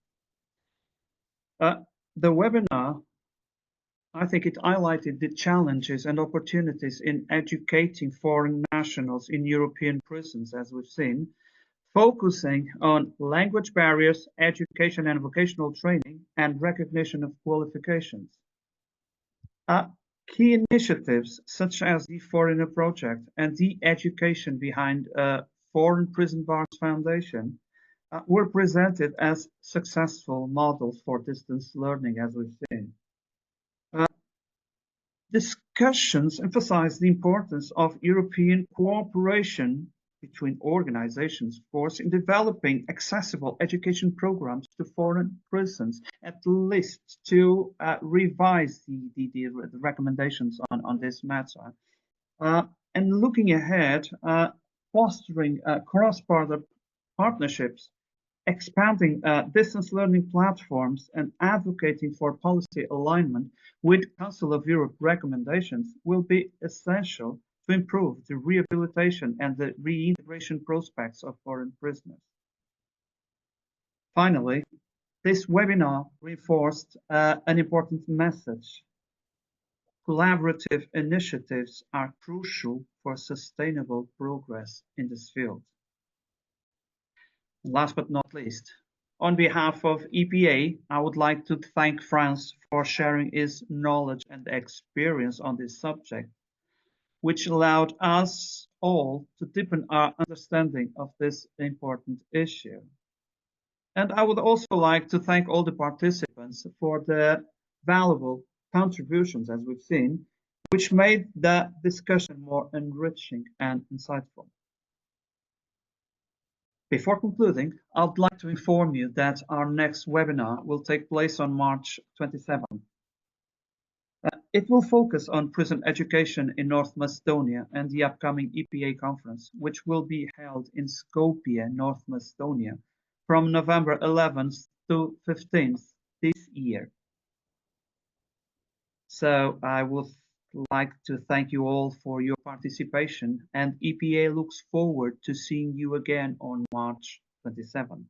The webinar, I think it highlighted the challenges and opportunities in educating foreign nationals in European prisons, as we've seen, focusing on language barriers, education and vocational training, and recognition of qualifications. Key initiatives such as the Foreigner Project and the education behind Foreign Prison Bars Foundation were presented as successful models for distance learning, as we've seen. Discussions emphasize the importance of European cooperation between organizations, of course, in developing accessible education programs to foreign prisons, at least to revise the recommendations on this matter. And looking ahead, fostering cross-border partnerships, expanding distance learning platforms, and advocating for policy alignment with Council of Europe recommendations will be essential to improve the rehabilitation and the reintegration prospects of foreign prisoners. Finally, this webinar reinforced an important message. Collaborative initiatives are crucial for sustainable progress in this field. And last but not least, on behalf of EPEA, I would like to thank Frans for sharing his knowledge and experience on this subject, which allowed us all to deepen our understanding of this important issue. And I would also like to thank all the participants for their valuable contributions, as we've seen, which made the discussion more enriching and insightful. Before concluding, I'd like to inform you that our next webinar will take place on March 27. It will focus on prison education in North Macedonia and the upcoming EPEA conference, which will be held in Skopje, North Macedonia, from November 11th to 15th this year. So I would like to thank you all for your participation, and EPEA looks forward to seeing you again on March 27.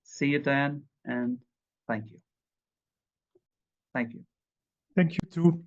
See you then, and thank you. Thank you. Thank you too.